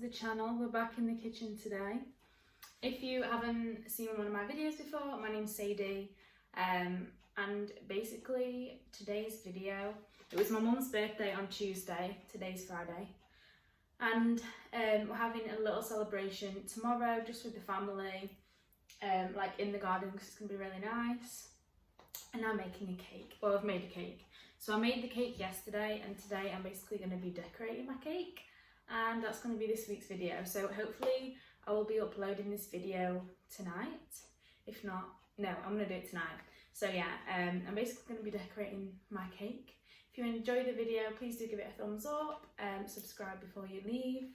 the channel. We're back in the kitchen today. If you haven't seen one of my videos before, my name's Sadie, and basically today's video, it was my mum's birthday on Tuesday, today's Friday, and we're having a little celebration tomorrow just with the family, like in the garden, because it's going to be really nice. And I'm making a cake. Well, I've made a cake. So I made the cake yesterday, and today I'm basically going to be decorating my cake, and that's going to be this week's video. So hopefully I will be uploading this video tonight. If not, no, I'm going to do it tonight. So yeah, I'm basically going to be decorating my cake. If you enjoy the video, please do give it a thumbs up, subscribe before you leave.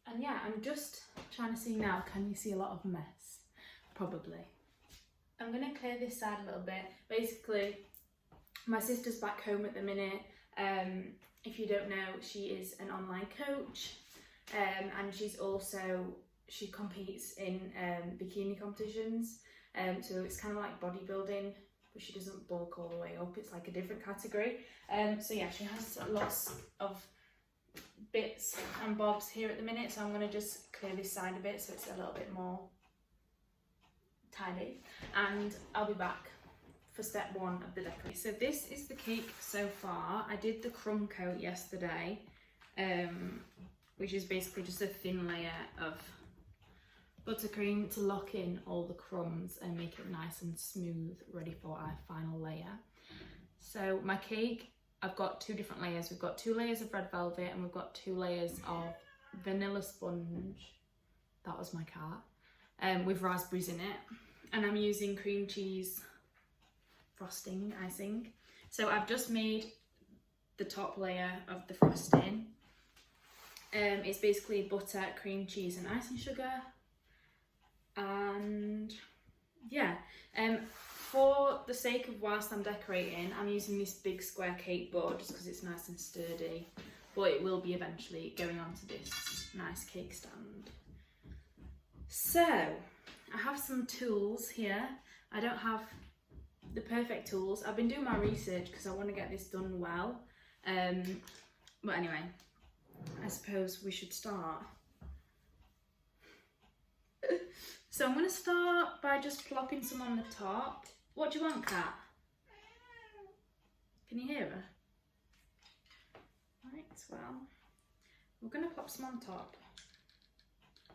And yeah, I'm just trying to see now, can you see a lot of mess? Probably. I'm going to clear this side a little bit. Basically, my sister's back home at the minute. If you don't know, she is an online coach, and she competes in bikini competitions. So it's kind of like bodybuilding, but she doesn't bulk all the way up. It's like a different category. So yeah, she has lots of bits and bobs here at the minute. So I'm going to just clear this side a bit so it's a little bit more tidy, and I'll be back for step one of the decoration. So this is the cake so far. I did the crumb coat yesterday, which is basically just a thin layer of buttercream to lock in all the crumbs and make it nice and smooth, ready for our final layer. So my cake, I've got two different layers. We've got 2 layers of red velvet, and we've got 2 layers of vanilla sponge, that was my cat, with raspberries in it. And I'm using cream cheese frosting, icing. So I've just made the top layer of the frosting. It's basically butter, cream cheese and icing sugar. And yeah, for the sake of whilst I'm decorating, I'm using this big square cake board just because it's nice and sturdy, but it will be eventually going onto this nice cake stand. So I have some tools here. I don't have the perfect tools. I've been doing my research because I want to get this done well. But anyway, I suppose we should start. So I'm going to start by just plopping some on the top. What do you want, cat? Can you hear her? Right, well, we're going to plop some on top.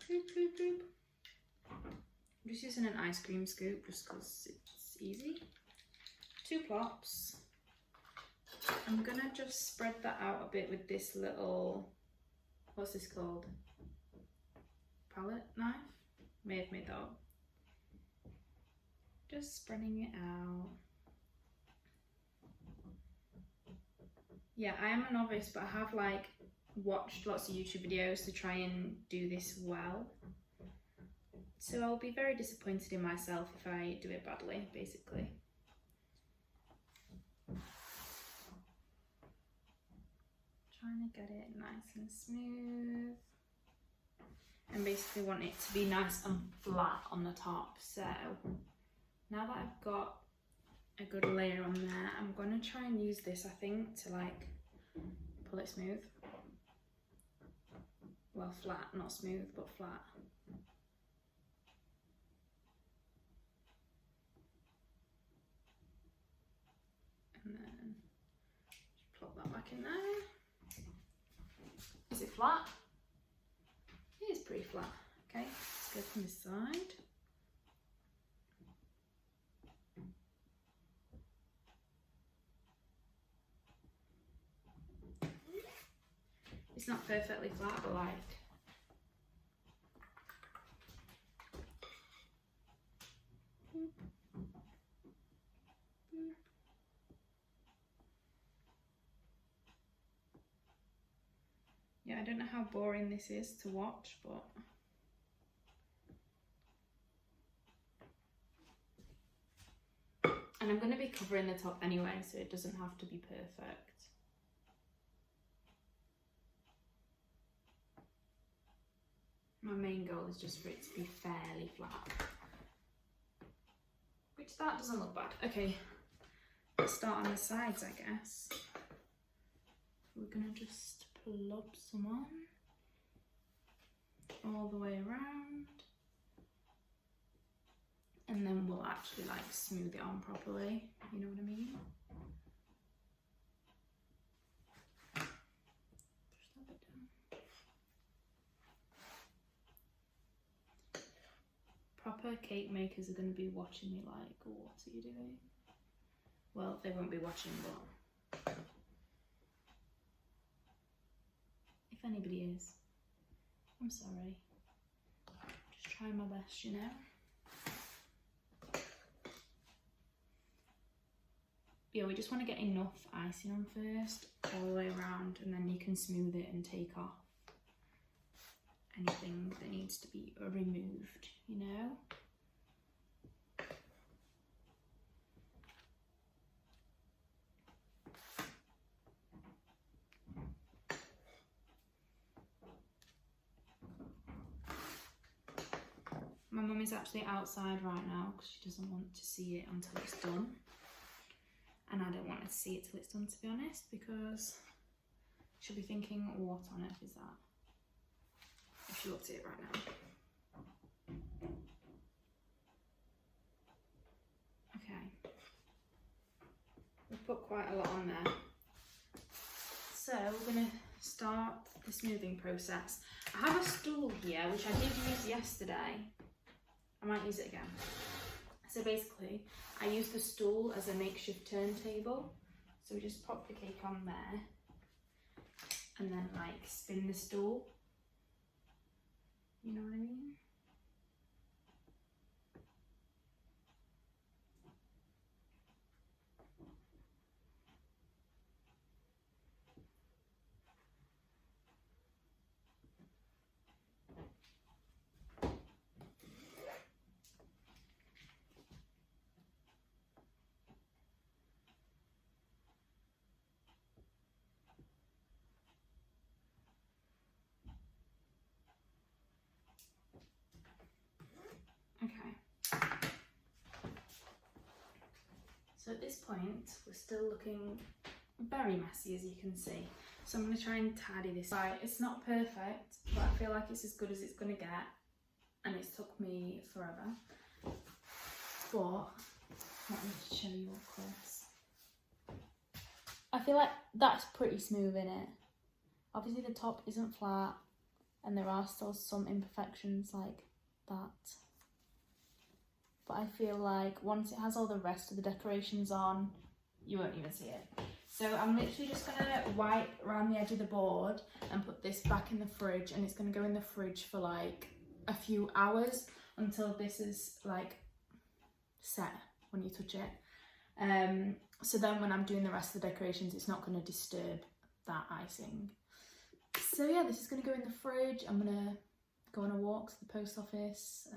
Boop, boop, boop. I'm just using an ice cream scoop just because it's easy. 2 plops. I'm going to just spread that out a bit with this little, what's this called? Palette knife? May have made that up. Just spreading it out. Yeah, I am a novice, but I have like watched lots of YouTube videos to try and do this well. So I'll be very disappointed in myself if I do it badly, basically. Trying to get it nice and smooth. And basically want it to be nice and flat on the top. So now that I've got a good layer on there, I'm going to try and use this, I think, to like pull it smooth. Well, flat, not smooth, but flat. And then just plop that back in there. Is it flat? It is pretty flat. Okay, let's go from this side. It's not perfectly flat, but like, yeah, I don't know how boring this is to watch, but and I'm going to be covering the top anyway, so it doesn't have to be perfect. My main goal is just for it to be fairly flat, which that doesn't look bad. Okay, let's start on the sides, I guess. We're gonna just plop some on. all the way around, and then we'll actually like smooth it on properly, you know what I mean? Push that bit down. Proper cake makers are going to be watching me like, what are you doing? Well, they won't be watching, but if anybody is, I'm sorry. Just trying my best, you know? Yeah, we just want to get enough icing on first, all the way around, and then you can smooth it and take off anything that needs to be removed, you know? My mum is actually outside right now because she doesn't want to see it until it's done. And I don't want her to see it till it's done, to be honest, because she'll be thinking, what on earth is that? If she looks at it right now. Okay. We've put quite a lot on there. So we're going to start the smoothing process. I have a stool here, which I did use yesterday. I might use it again. So basically, I use the stool as a makeshift turntable. So we just pop the cake on there and then like spin the stool. You know what I mean? Okay. So at this point, we're still looking very messy, as you can see. So I'm going to try and tidy this. Right, it's not perfect, but I feel like it's as good as it's going to get. And it's took me forever. But let me show you up close. I feel like that's pretty smooth, innit? Obviously the top isn't flat and there are still some imperfections like that. But I feel like once it has all the rest of the decorations on, you won't even see it. So I'm literally just gonna wipe around the edge of the board and put this back in the fridge, and it's gonna go in the fridge for like a few hours until this is like set when you touch it. So then when I'm doing the rest of the decorations, it's not gonna disturb that icing. So yeah, this is gonna go in the fridge. I'm gonna go on a walk to the post office,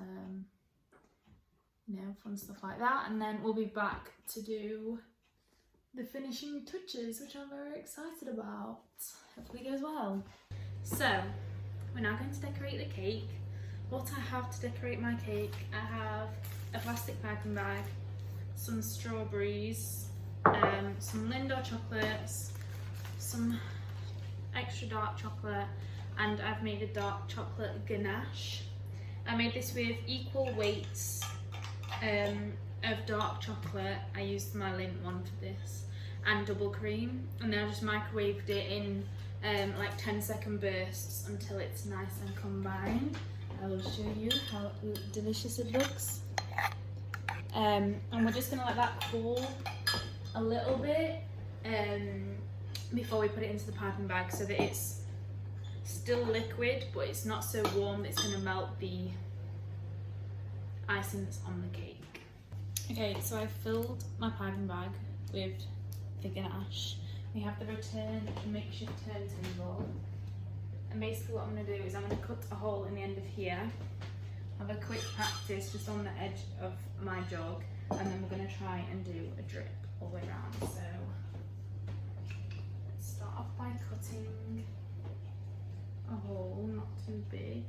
you know, fun stuff like that. And then we'll be back to do the finishing touches, which I'm very excited about. Hopefully it goes well. So we're now going to decorate the cake. What I have to decorate my cake, I have a plastic piping bag, some strawberries, some Lindor chocolates, some extra dark chocolate, and I've made a dark chocolate ganache. I made this with equal weights of dark chocolate. I used my Lindt one for this, and double cream, and then I just microwaved it in like 10-second bursts until it's nice and combined. I will show you how delicious it looks. And we're just gonna let that cool a little bit before we put it into the piping bag, so that it's still liquid but it's not so warm that it's gonna melt the icing that's on the cake. Okay, so I've filled my piping bag with the ganache. We have the return makeshift turntable, and basically what I'm going to do is I'm going to cut a hole in the end of here, have a quick practice just on the edge of my jug, and then we're going to try and do a drip all the way around. So let's start off by cutting a hole, not too big.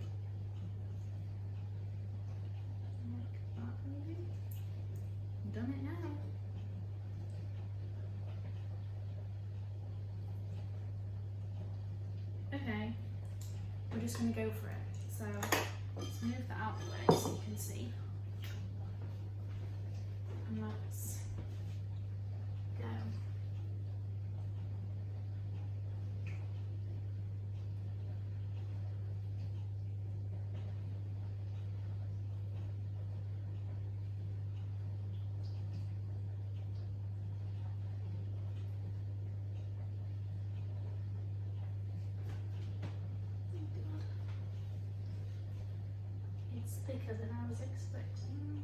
Like that maybe. I've done it now. Okay, we're just going to go for it. So let's move that out of the way so you can see. And let's go. It's thicker than I was expecting.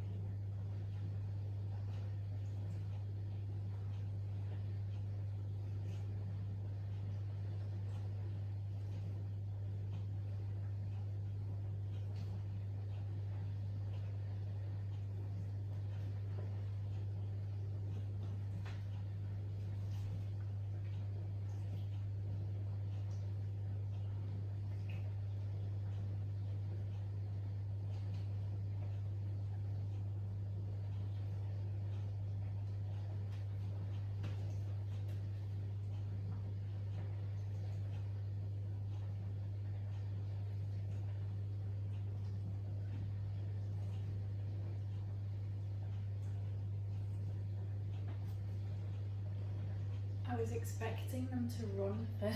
I was expecting them to run further.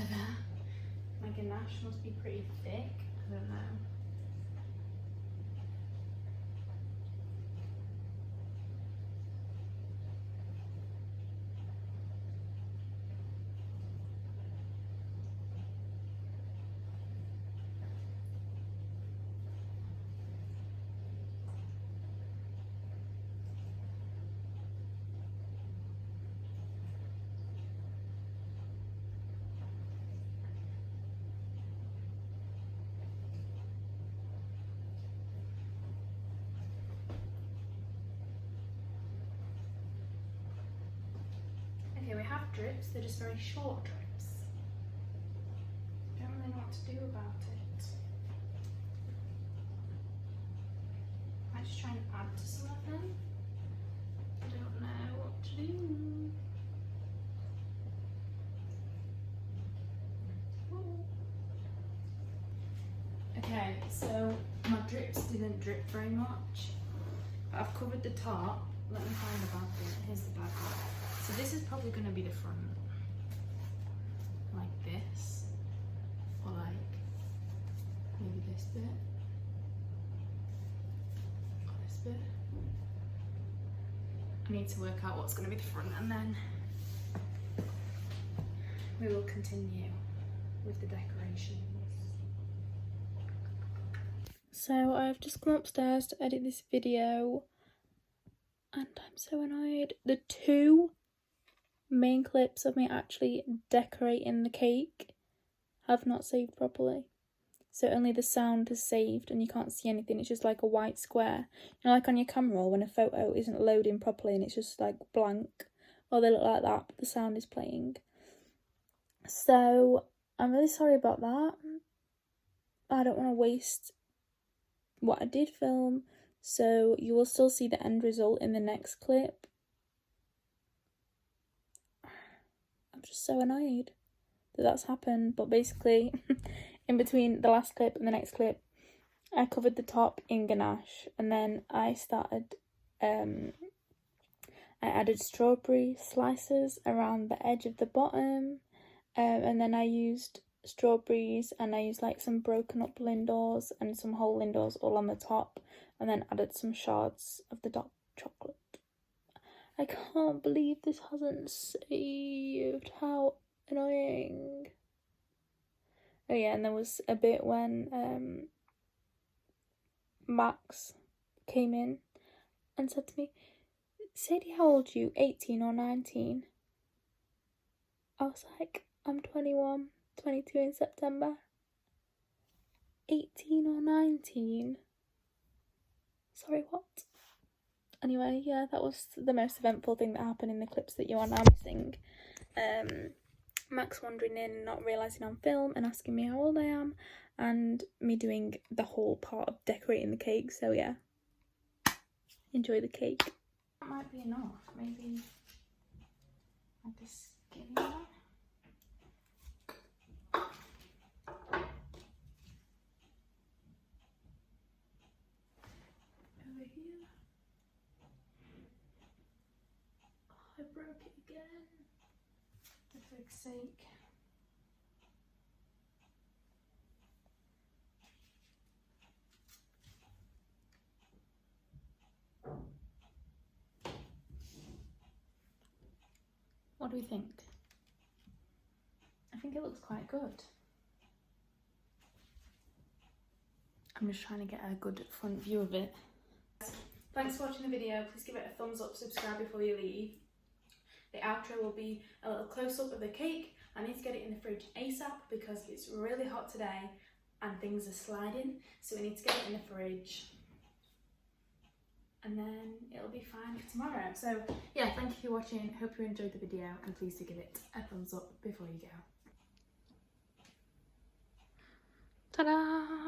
My ganache must be pretty thick. I don't know. Okay, we have drips, they're just very short drips. Don't really know what to do about it. I might just try and add to some of them. I don't know what to do. Okay, so my drips didn't drip very much. But I've covered the top. Let me find the back bit. Here's the back bit. So this is probably going to be the front, like this, or like maybe this bit, or this bit. I need to work out what's going to be the front, and then we will continue with the decorations. So I've just come upstairs to edit this video, and I'm so annoyed. The two main clips of me actually decorating the cake have not saved properly, so only the sound is saved and you can't see anything. It's just like a white square, you know, like on your camera when a photo isn't loading properly and it's just like blank. Well, they look like that, but the sound is playing. So I'm really sorry about that. I don't want to waste what I did film, so you will still see the end result in the next clip. I'm just so annoyed that that's happened, but basically in between the last clip and the next clip I covered the top in ganache, and then I started I added strawberry slices around the edge of the bottom, and then I used strawberries and I used like some broken up lindors and some whole lindors all on the top, and then added some shards of the dark chocolate. I can't believe this hasn't saved. How annoying. Oh yeah, and there was a bit when Max came in and said to me, "Sadie, how old are you? 18 or 19? I was like, I'm 21, 22 in September. 18 or 19? Sorry, what? Anyway, yeah, that was the most eventful thing that happened in the clips that you are now missing. Max wandering in, not realising I'm film and asking me how old I am, and me doing the whole part of decorating the cake. So yeah, enjoy the cake. That might be enough, maybe like the skinny one. broke it again. For fuck's sake. What do we think? I think it looks quite good. I'm just trying to get a good front view of it. Thanks for watching the video. Please give it a thumbs up, subscribe before you leave. The outro will be a little close-up of the cake. I need to get it in the fridge ASAP because it's really hot today and things are sliding. So we need to get it in the fridge. And then it'll be fine for tomorrow. So yeah, thank you for watching. Hope you enjoyed the video and please do give it a thumbs up before you go. Ta-da!